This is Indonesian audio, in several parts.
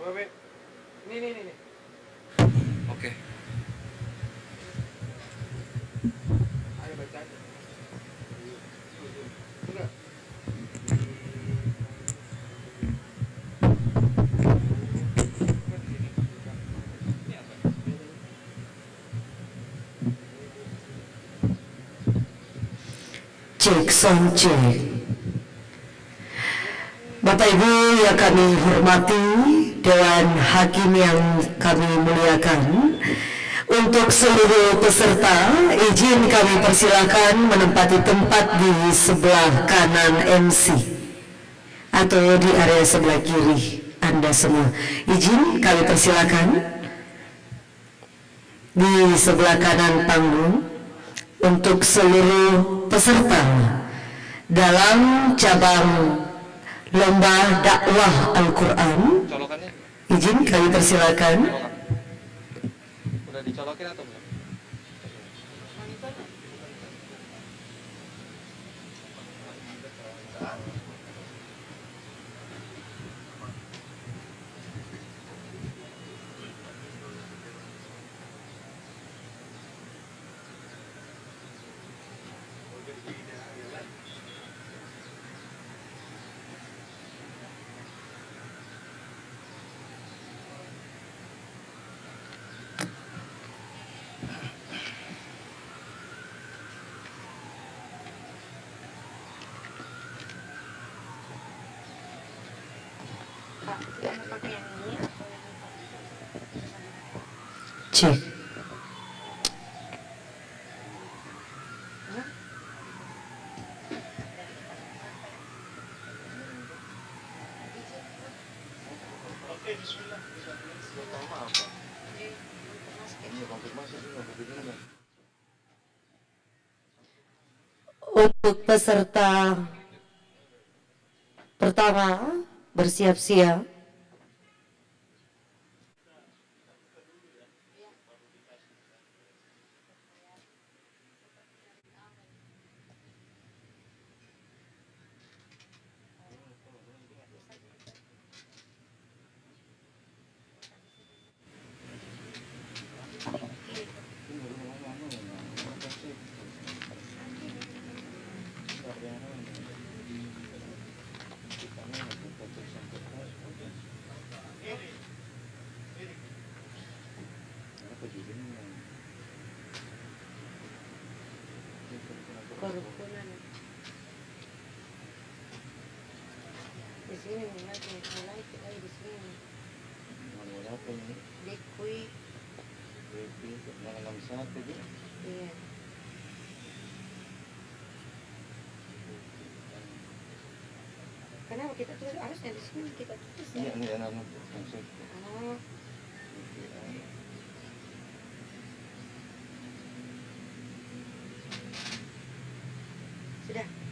Nih. Oke. Ayo baca aja. Enggak. Cek sound cek. Bapak Ibu yang kami hormati, Dewan Hakim yang kami muliakan, untuk seluruh peserta izin kami persilakan menempati tempat di sebelah kanan MC atau di area sebelah kiri Anda semua. Izin kami persilakan di sebelah kanan panggung untuk seluruh peserta dalam cabang lomba dakwah Al-Quran. Colokannya Izin kami persilakan. udah dicolokin atau belum? Cek. Untuk peserta pertama bersiap-siap. Kerukunan di sini mulai kita di sini dekui iya kenapa kita tulis harusnya di sini kita tulis ya oh sudah.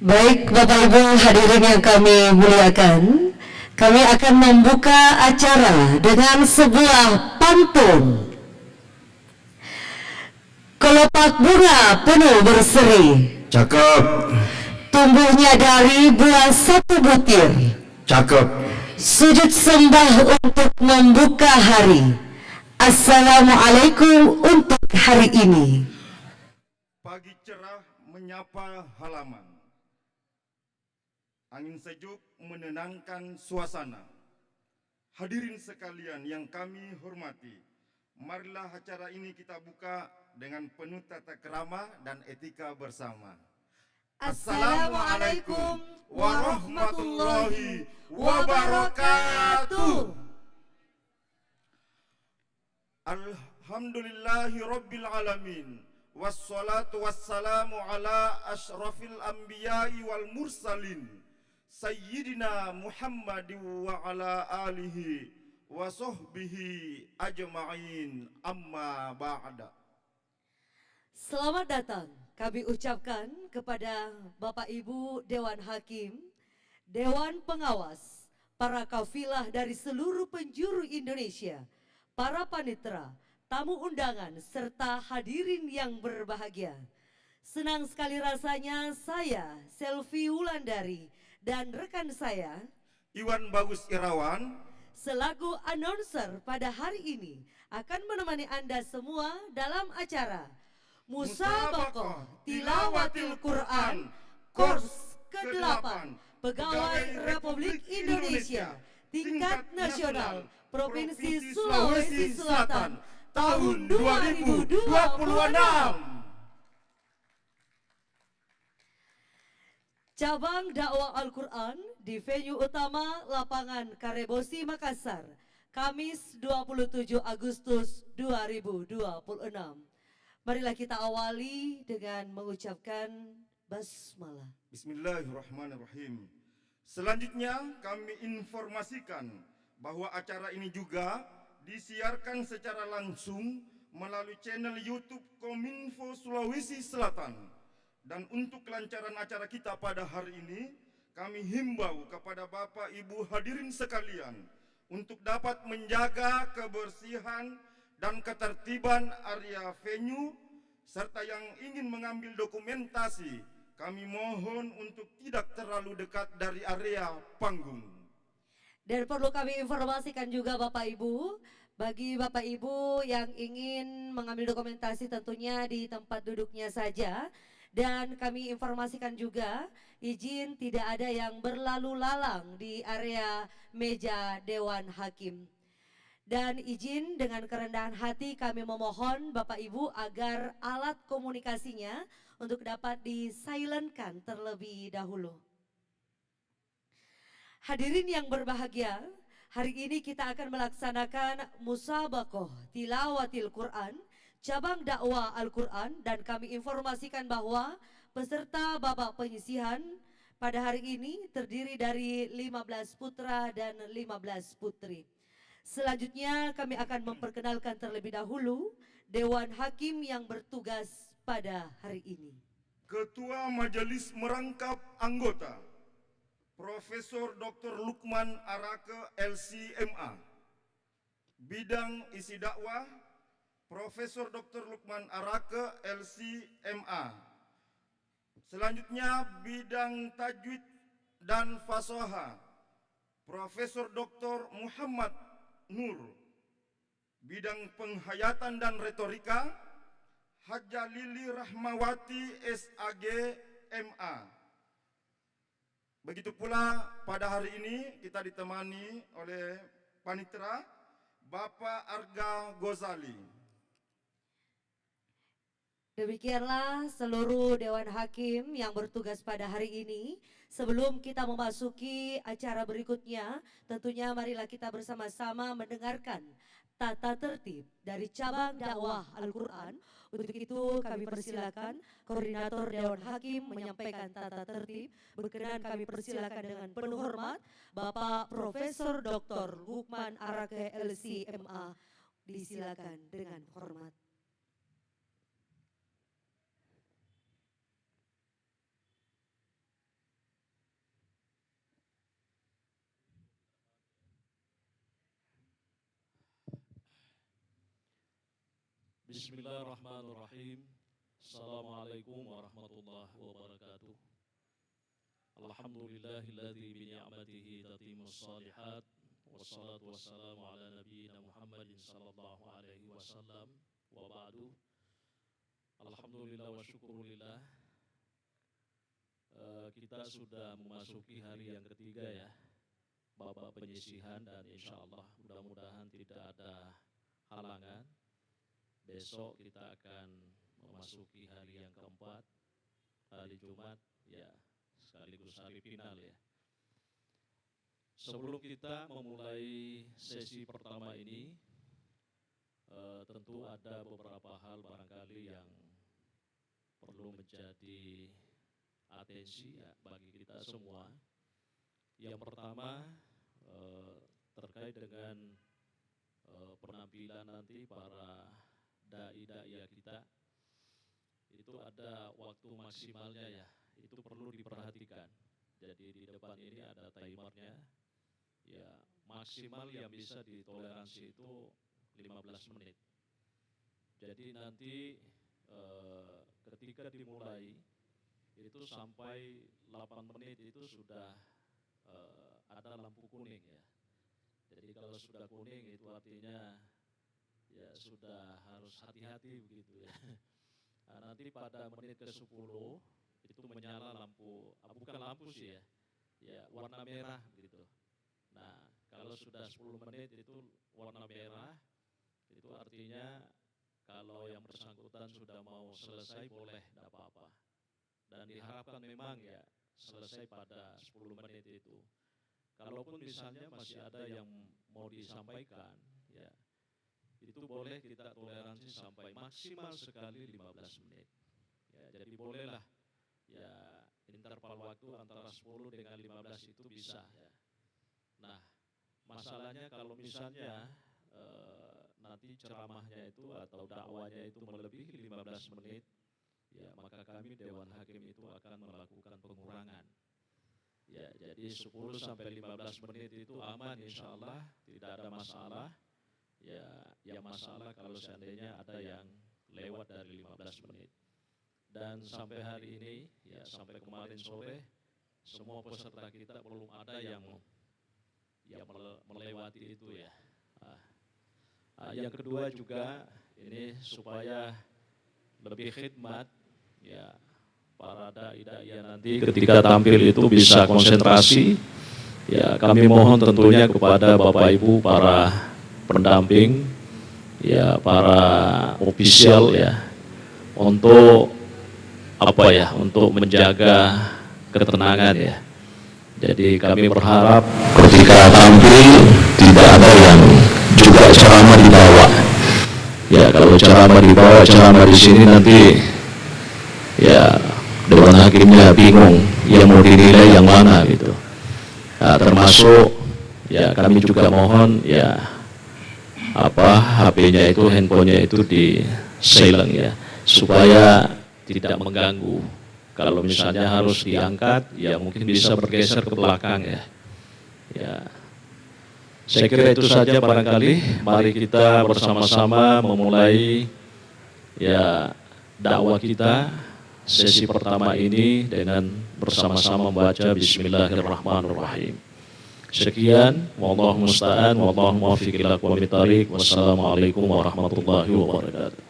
Baik Bapak Ibu hadirin yang kami muliakan, kami akan membuka acara dengan sebuah pantun. Kelopak bunga penuh berseri, Cakep, tumbuhnya dari buah satu butir, cakep. sujud sembah untuk membuka hari. Assalamualaikum untuk hari ini. Pagi cerah menyapa halaman. Angin sejuk menenangkan suasana. Hadirin sekalian yang kami hormati, marilah acara ini kita buka dengan penuh tata krama dan etika bersama. Assalamualaikum warahmatullahi wabarakatuh. Alhamdulillahi rabbil alamin. Wassalatu wassalamu ala ashrafil anbiya'i wal mursalin Sayyidina Muhammadin wa ala alihi wa sahbihi ajma'in, amma ba'da. Selamat datang kami ucapkan kepada Bapak Ibu Dewan Hakim, Dewan Pengawas, para kafilah dari seluruh penjuru Indonesia, para panitera, tamu undangan, serta hadirin yang berbahagia. Senang sekali rasanya saya, Selvi Wulandari, dan rekan saya, Iwan Bagus Irawan, selaku announcer pada hari ini akan menemani Anda semua dalam acara Musabaqah Tilawatil Quran Kurs ke-8 Pegawai Republik Indonesia tingkat nasional Provinsi Sulawesi Selatan tahun 2026. Cabang dakwah Al-Quran di venue utama lapangan Karebosi Makassar, Kamis 27 Agustus 2026. Marilah kita awali dengan mengucapkan basmalah. Bismillahirrahmanirrahim. Selanjutnya kami informasikan bahwa acara ini juga disiarkan secara langsung melalui channel YouTube Kominfo Sulawesi Selatan. Dan untuk kelancaran acara kita pada hari ini, kami himbau kepada Bapak Ibu hadirin sekalian untuk dapat menjaga kebersihan dan ketertiban area venue, serta yang ingin mengambil dokumentasi, kami mohon untuk tidak terlalu dekat dari area panggung. Dan perlu kami informasikan juga Bapak Ibu, bagi Bapak Ibu yang ingin mengambil dokumentasi tentunya di tempat duduknya saja. Dan kami informasikan juga izin tidak ada yang berlalu lalang di area meja Dewan Hakim. Dan izin dengan kerendahan hati kami memohon Bapak Ibu agar alat komunikasinya untuk dapat disilentkan terlebih dahulu. Hadirin yang berbahagia, hari ini kita akan melaksanakan Musabaqah Tilawatil Quran Cabang dakwah Al-Quran, dan kami informasikan bahwa peserta babak penyisihan pada hari ini terdiri dari 15 putra dan 15 putri. Selanjutnya kami akan memperkenalkan terlebih dahulu Dewan Hakim yang bertugas pada hari ini. Ketua Majelis Merangkap Anggota Profesor Dr. Lukman Arake LC.MA. Bidang isi dakwah Profesor Dr. Lukman Arake LC.MA. Selanjutnya bidang tajwid dan fasoha Profesor Dr. Muhammad Nur. Bidang penghayatan dan retorika Haja Lili Rahmawati SAG.MA. Begitu pula pada hari ini kita ditemani oleh panitera Bapak Arga Ghazali. Demikianlah seluruh Dewan Hakim yang bertugas pada hari ini. Sebelum kita memasuki acara berikutnya, tentunya marilah kita bersama-sama mendengarkan tata tertib dari cabang dakwah Al-Quran. Untuk itu kami persilakan Koordinator Dewan Hakim menyampaikan tata tertib. Berkenan kami persilakan dengan penuh hormat Bapak Profesor Dr. Lukman Arake LC.MA. Disilakan dengan hormat. Bismillahirrahmanirrahim. Assalamualaikum warahmatullahi wabarakatuh. Alhamdulillahilladzi bi ni'matihi tatimmus shalihat. Wassalatu wassalamu ala nabiyyina Muhammadin sallallahu alaihi wasallam. Wa ba'du. Alhamdulillah wa syukurillah. Kita sudah memasuki hari yang ketiga ya, babak penyisihan, dan insya Allah mudah-mudahan tidak ada halangan. Besok kita akan memasuki hari yang keempat, hari Jumat, ya sekaligus hari final ya. Sebelum kita memulai sesi pertama ini, tentu ada beberapa hal barangkali yang perlu menjadi atensi ya bagi kita semua. Yang pertama terkait dengan penampilan nanti para dai-dai kita, itu ada waktu maksimalnya ya, itu perlu diperhatikan. Jadi di depan ini ada timernya, ya maksimal yang bisa ditoleransi itu 15 menit. Jadi nanti ketika dimulai itu sampai 8 menit itu sudah ada lampu kuning ya. Jadi kalau sudah kuning itu artinya ya sudah harus hati-hati begitu ya. Nah, nanti pada menit ke-10 itu menyala lampu, bukan lampu sih ya, ya warna merah gitu. Nah, kalau sudah 10 menit itu warna merah, itu artinya kalau yang bersangkutan sudah mau selesai boleh, tidak apa-apa. Dan diharapkan memang ya selesai pada 10 menit itu. Kalaupun misalnya masih ada yang mau disampaikan, ya itu boleh kita toleransi sampai maksimal sekali 15 menit. Ya, jadi bolehlah ya interval waktu antara 10 dengan 15 itu bisa ya. Nah, masalahnya kalau misalnya nanti ceramahnya itu atau dakwanya itu melebihi 15 menit, ya maka kami Dewan Hakim itu akan melakukan pengurangan. Ya, jadi 10 sampai 15 menit itu aman insya Allah, tidak ada masalah. Ya, yang masalah kalau seandainya ada yang lewat dari 15 menit. Dan sampai hari ini, ya sampai kemarin sore, semua peserta kita belum ada yang melewati itu ya. Yang kedua juga ini supaya lebih khidmat ya para dai-dai nanti ketika tampil itu bisa konsentrasi. Ya kami mohon tentunya kepada Bapak Ibu para pendamping ya, para ofisial ya, untuk untuk menjaga ketenangan ya. Jadi kami berharap ketika tampil tidak ada yang juga ceramah dibawa. Ya kalau ceramah di sini nanti ya Dewan Hakimnya bingung yang mau dinilai yang mana gitu. Nah, termasuk ya kami juga mohon ya HP-nya itu, handphonenya itu di silent ya, supaya tidak mengganggu. Kalau misalnya harus diangkat, ya mungkin bisa bergeser ke belakang ya. Ya, saya kira itu saja barangkali. Mari kita bersama-sama memulai ya dakwah kita sesi pertama ini dengan bersama-sama membaca Bismillahirrahmanirrahim. Sekian, wallahu musta'an, wallahu muwaffiq ila aqwamit thariq. Wassalamualaikum warahmatullahi wabarakatuh.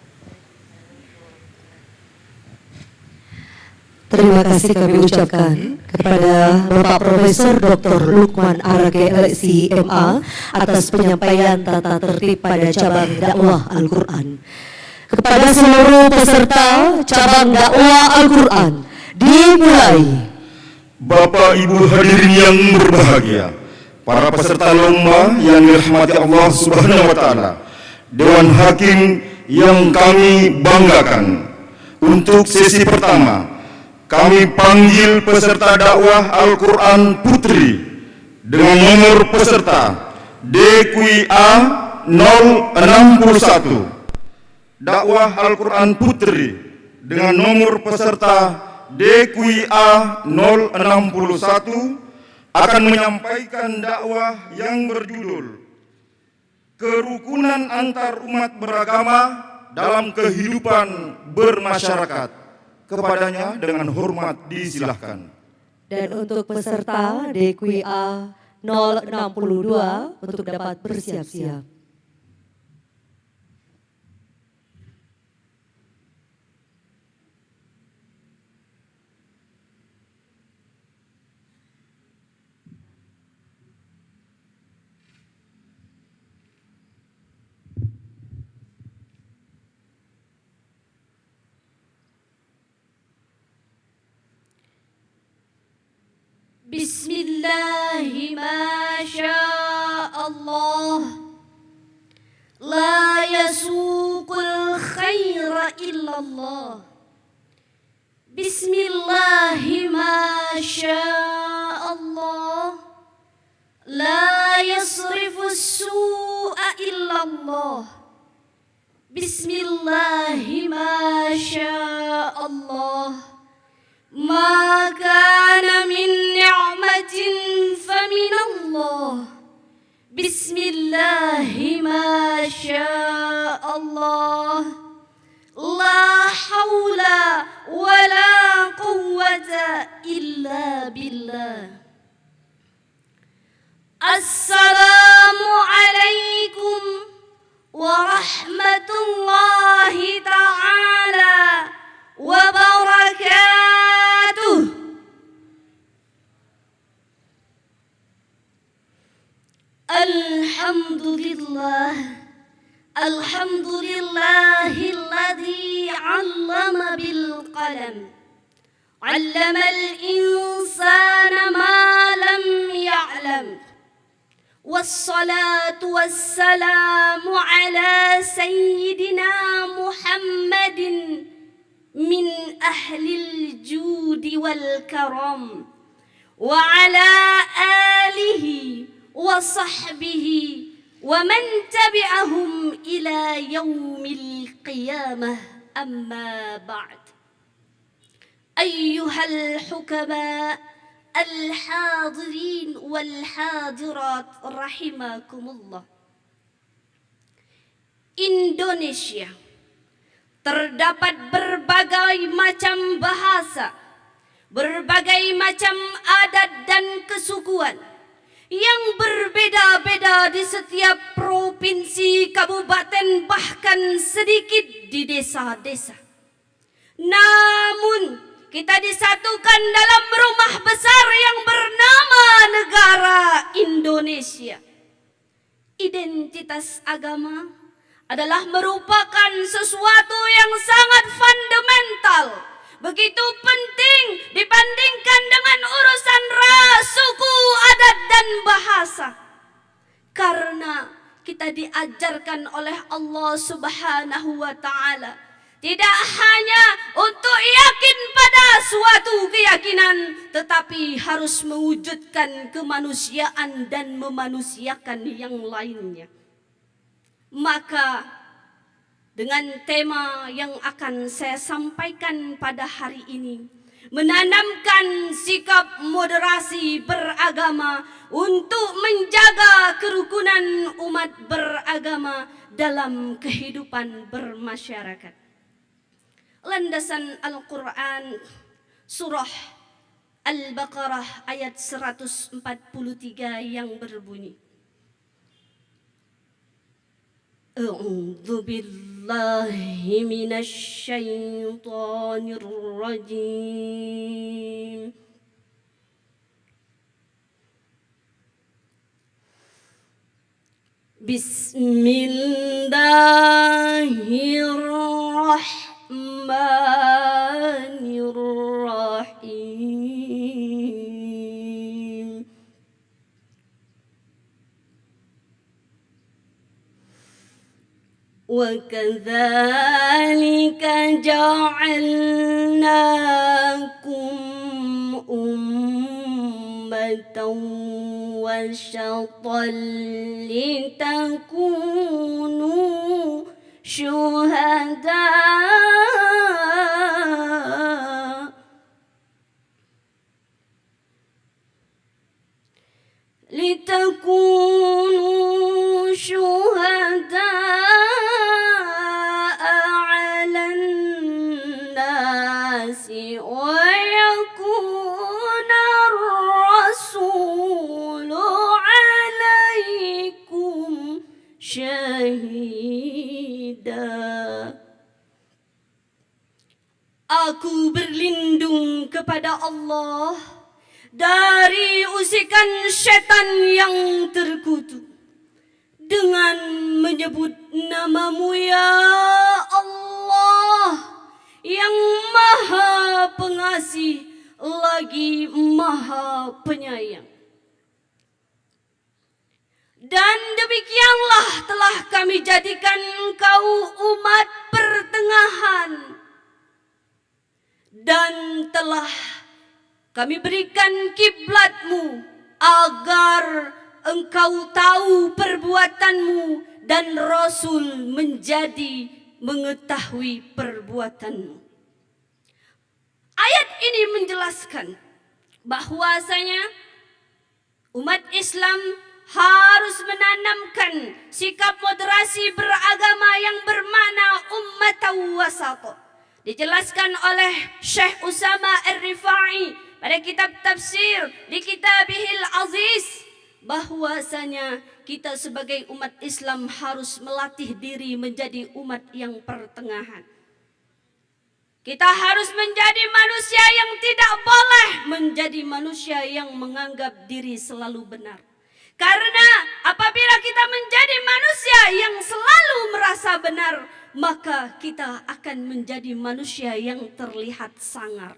Terima kasih kami ucapkan kepada Bapak Profesor Dr. Lukman Arage LSI MA atas penyampaian tata tertib pada cabang dakwah Al-Quran. Kepada seluruh peserta cabang dakwah Al-Quran dimulai. Bapak Ibu hadirin yang berbahagia, para peserta lomba yang dirahmati Allah Subhanahu wa taala, Dewan Hakim yang kami banggakan. Untuk sesi pertama, kami panggil peserta dakwah Al-Quran Putri dengan nomor peserta DQA 061. Dakwah Al-Quran Putri dengan nomor peserta DQA 061 akan menyampaikan dakwah yang berjudul Kerukunan Antar Umat Beragama dalam Kehidupan Bermasyarakat. Kepadanya dengan hormat disilahkan. Dan untuk peserta DQA 062 untuk dapat bersiap-siap. بسم الله ما شاء الله لا يسوق الخير إلا الله بسم الله ما شاء الله لا يصرف السوء إلا الله بسم الله ما شاء الله ما كان من نعمة فمن الله بسم الله ما شاء الله لا حول ولا قوة إلا بالله السلام عليكم ورحمة الله تعالى وبركاته. الحمد لله الحمد لله الذي علم بالقلم علم الإنسان ما لم يعلم والصلاة والسلام على سيدنا محمد من أهل الجود والكرم وعلى آله وصحبه ومن تبعهم إلى يوم القيامة أما بعد أيها الحكماء الحاضرين والحاضرات رحمكم الله. Indonesia terdapat berbagai macam bahasa, berbagai macam adat dan kesukuan yang berbeda-beda di setiap provinsi, kabupaten, bahkan sedikit di desa-desa. Namun kita disatukan dalam rumah besar yang bernama negara Indonesia. Identitas agama adalah merupakan sesuatu yang sangat fundamental, begitu penting dibandingkan dengan urusan ras, suku, adat, dan bahasa. Karena kita diajarkan oleh Allah Subhanahu wa Ta'ala tidak hanya untuk yakin pada suatu keyakinan, tetapi harus mewujudkan kemanusiaan dan memanusiakan yang lainnya. Maka dengan tema yang akan saya sampaikan pada hari ini, menanamkan sikap moderasi beragama untuk menjaga kerukunan umat beragama dalam kehidupan bermasyarakat. Landasan Al-Quran surah Al-Baqarah ayat 143 yang berbunyi, A'udzu billahi minasy syaithanir rajim. Bismillahirrahmanirrahim. وَكَذَلِكَ جَعَلْنَاكُمْ أُمَّةً وَسَطًا لِتَكُونُوا شهداء على الناس ويكون الرسول عليكم شهيدا. Aku berlindung kepada Allah dari usikan setan yang terkutuk dengan menyebut namamu ya Allah yang maha pengasih lagi Maha Penyayang. Dan demikianlah telah kami jadikan engkau umat pertengahan, dan telah kami berikan kiblatmu agar engkau tahu perbuatanmu dan Rasul menjadi mengetahui perbuatanmu. Ayat ini menjelaskan bahwasanya umat Islam harus menanamkan sikap moderasi beragama yang bermakna ummatan wasata. Dijelaskan oleh Syekh Usama Ar-Rifai pada kitab tafsir di Kitabihil Aziz bahwasanya kita sebagai umat Islam harus melatih diri menjadi umat yang pertengahan. Kita harus menjadi manusia yang tidak boleh menjadi manusia yang menganggap diri selalu benar. Karena apabila kita menjadi manusia yang selalu merasa benar, maka kita akan menjadi manusia yang terlihat sangar.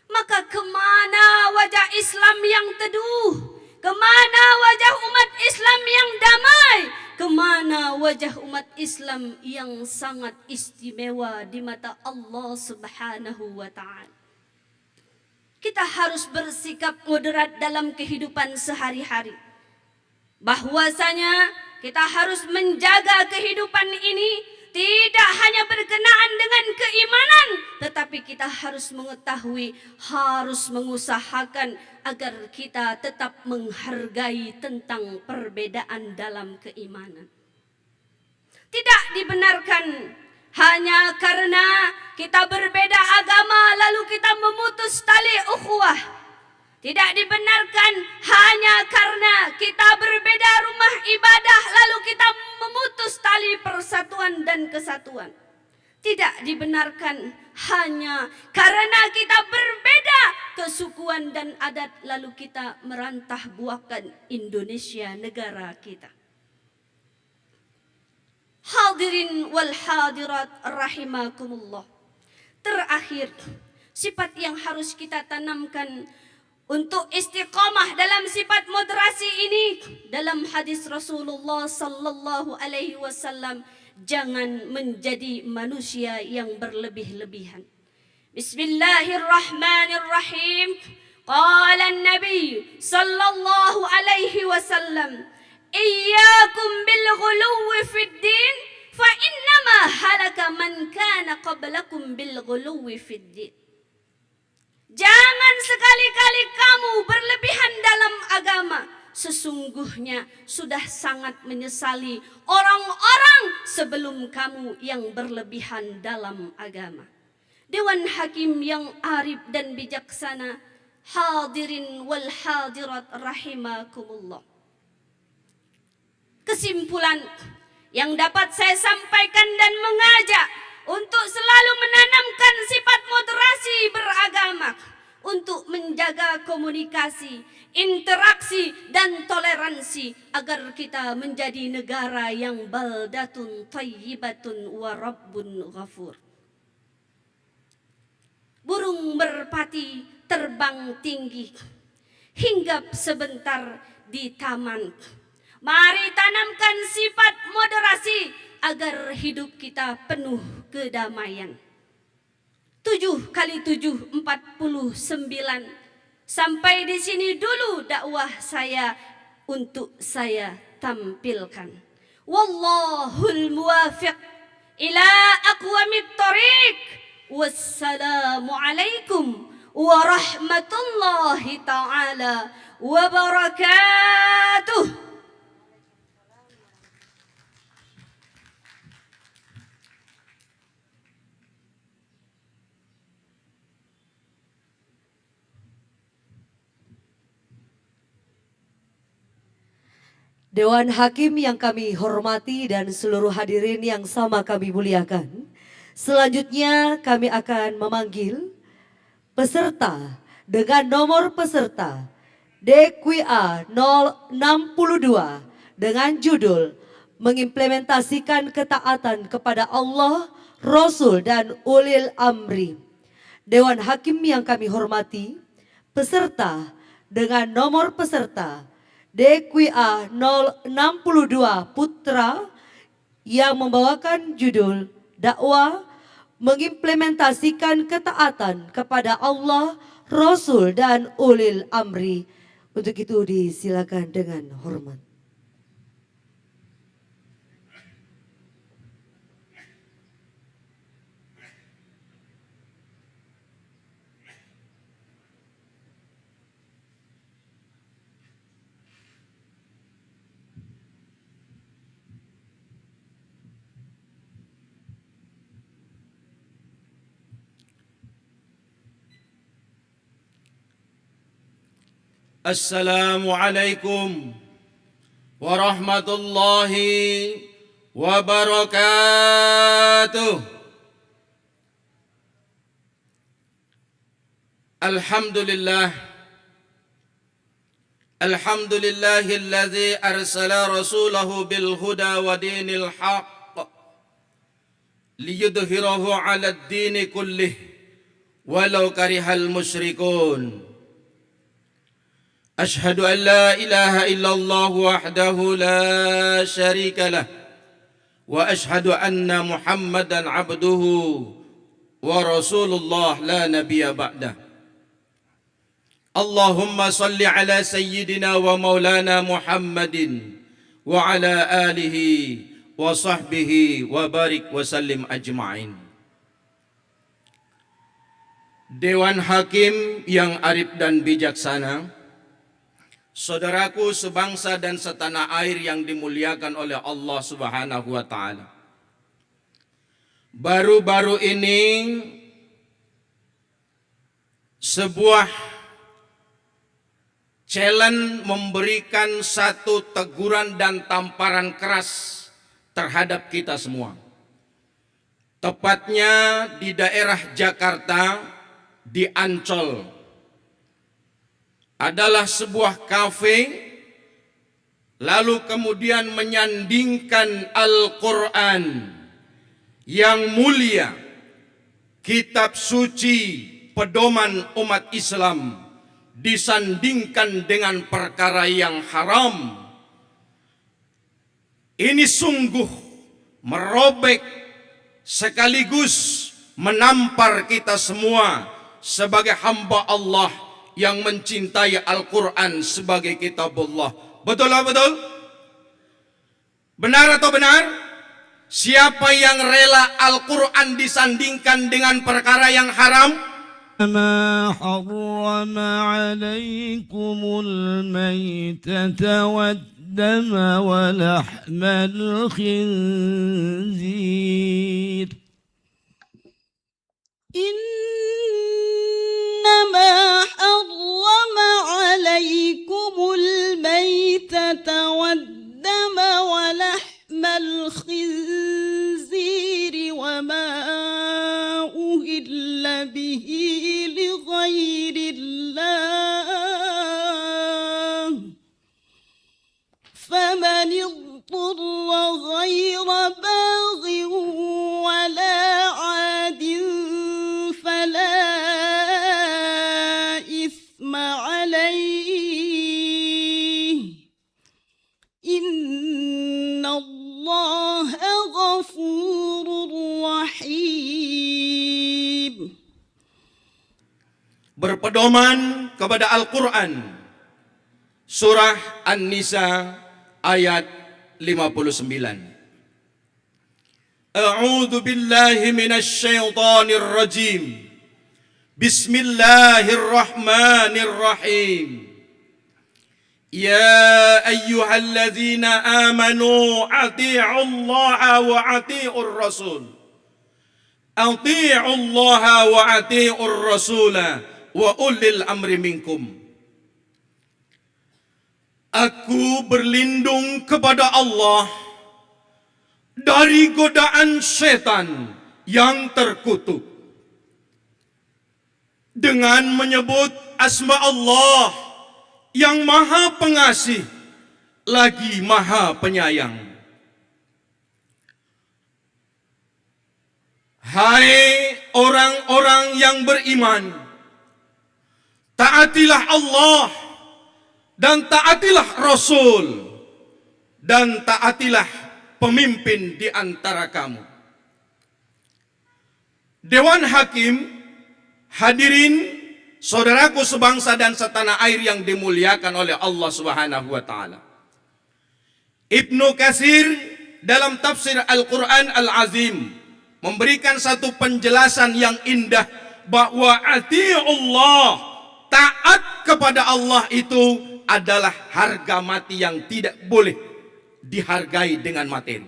Maka kemana wajah Islam yang teduh? Kemana wajah umat Islam yang damai? Kemana wajah umat Islam yang sangat istimewa di mata Allah Subhanahu wa Ta'ala? Kita harus bersikap moderat dalam kehidupan sehari-hari. Bahwasanya kita harus menjaga kehidupan ini tidak hanya berkenaan dengan keimanan, tetapi kita harus mengetahui, harus mengusahakan agar kita tetap menghargai tentang perbedaan dalam keimanan. Tidak dibenarkan hanya karena kita berbeda agama lalu kita memutus tali ukhuwah. Tidak dibenarkan hanya karena kita berbeda rumah ibadah lalu kita memutus tali persatuan dan kesatuan. Tidak dibenarkan hanya karena kita berbeda kesukuan dan adat lalu kita merantah buahkan Indonesia negara kita. Hadirin wal hadirat rahimakumullah. Terakhir, sifat yang harus kita tanamkan untuk istiqamah dalam sifat moderasi ini dalam hadis Rasulullah sallallahu alaihi wasallam, jangan menjadi manusia yang berlebih-lebihan. Bismillahirrahmanirrahim. Qala an-nabi sallallahu alaihi wasallam, "Iyyakum bil ghuluwi fid din, fa innama halaka man kana qablakum bil ghuluwi fid din." Jangan sekali-kali kamu berlebihan dalam agama. Sesungguhnya sudah sangat menyesali orang-orang sebelum kamu yang berlebihan dalam agama. Dewan Hakim yang arif dan bijaksana, hadirin wal hadirat rahimakumullah. Kesimpulan yang dapat saya sampaikan dan mengajak untuk selalu menanamkan sifat moderasi beragama, untuk menjaga komunikasi, interaksi dan toleransi agar kita menjadi negara yang baldatun thayyibatun wa rabbun ghafur. Burung merpati terbang tinggi, hinggap sebentar di taman. Mari tanamkan sifat moderasi agar hidup kita penuh kedamaian. 7 kali 7 49. Sampai di sini dulu dakwah saya untuk saya tampilkan. Wallahul muwafiq ila aqwamit thariq. Wassalamu alaikum warahmatullahi ta'ala wabarakatuh. Dewan Hakim yang kami hormati dan seluruh hadirin yang sama kami muliakan. Selanjutnya kami akan memanggil peserta dengan nomor peserta DQA 062 dengan judul mengimplementasikan ketaatan kepada Allah, Rasul dan Ulil Amri. Dewan Hakim yang kami hormati, peserta dengan nomor peserta DQA 062 Putra yang membawakan judul dakwah mengimplementasikan ketaatan kepada Allah, Rasul dan ulil amri. Untuk itu disilakan dengan hormat. Assalamualaikum warahmatullahi wabarakatuh. Alhamdulillah. Alhamdulillahilladzi arsala rasulahu bil huda wa dinil haqq liyudhhirahu 'ala ad-dini kullih walau karihal musyrikun. أشهد أن لا إله إلا الله وحده لا شريك له وأشهد أن محمدا عبده ورسول الله لا نبي بعده. اللهم صل على سيدنا ومولانا محمد وعلى آله وصحبه وبارك وسلم أجمعين. Dewan Hakim yang arif dan bijaksana, saudaraku sebangsa dan setanah air yang dimuliakan oleh Allah Subhanahu wa taala. Baru-baru ini sebuah challenge memberikan satu teguran dan tamparan keras terhadap kita semua. Tepatnya di daerah Jakarta, di Ancol. Adalah sebuah kafe, lalu kemudian menyandingkan Al-Quran yang mulia, kitab suci pedoman umat Islam, disandingkan dengan perkara yang haram. Ini sungguh merobek sekaligus menampar kita semua sebagai hamba Allah yang mencintai Al-Quran sebagai kitabullah. Betul atau betul? Benar atau benar? Siapa yang rela Al-Quran disandingkan dengan perkara yang haram? ما حرم عليكم الميتة والدم ولحم الخنزير إنما حرم عليكم الميتة والدم ولحم الخنزير وما أهل به لغير الله فمن اضطر غير باغ ولا عاد فلا إثم عليه إن الله غفور رحيم. Berpedoman kepada Al-Quran, surah An-Nisa ayat 59. A'udzu billahi minasy syaithanir rajim. Bismillahirrahmanirrahim. Ya ayyuhalladzina amanu atii'ullaha wa atii'ur rasul. Atii'ullaha wa atii'ur rasula wa ulil amri minkum. Aku berlindung kepada Allah dari godaan setan yang terkutuk dengan menyebut asma Allah yang maha pengasih lagi maha penyayang. Hai orang-orang yang beriman, taatilah Allah dan taatilah Rasul dan taatilah pemimpin di antara kamu. Dewan Hakim, hadirin, saudaraku sebangsa dan setanah air yang dimuliakan oleh Allah Subhanahu wa taala. Ibnu Katsir dalam tafsir Al-Qur'an Al-Azim memberikan satu penjelasan yang indah bahwa ati'ullah, taat kepada Allah itu adalah harga mati yang tidak boleh dihargai dengan materi.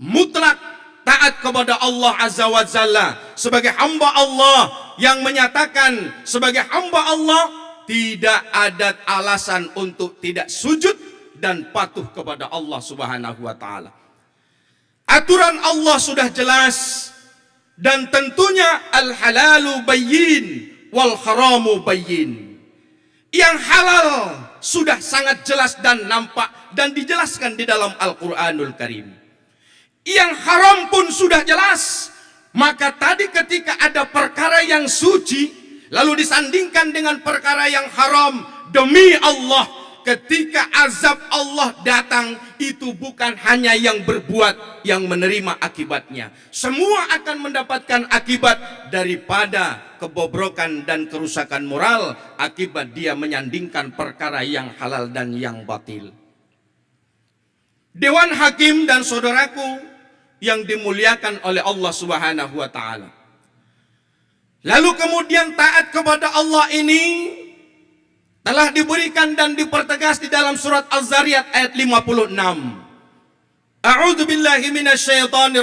Mutlak taat kepada Allah Azza wa Jalla sebagai hamba Allah yang menyatakan sebagai hamba Allah tidak ada alasan untuk tidak sujud dan patuh kepada Allah Subhanahu wa taala. Aturan Allah sudah jelas dan tentunya al-halalu bayyin wal haramu bayyin. Yang halal sudah sangat jelas dan nampak dan dijelaskan di dalam Al-Qur'anul Karim. Yang haram pun sudah jelas. Maka tadi ketika ada perkara yang suci lalu disandingkan dengan perkara yang haram, demi Allah, ketika azab Allah datang, itu bukan hanya yang berbuat yang menerima akibatnya. Semua akan mendapatkan akibat daripada kebobrokan dan kerusakan moral akibat dia menyandingkan perkara yang halal dan yang batil. Dewan Hakim dan saudaraku yang dimuliakan oleh Allah Subhanahu wa taala. Lalu kemudian taat kepada Allah ini telah diberikan dan dipertegas di dalam surat Az-Zariyat ayat 56. A'udzu billahi minasyaitonir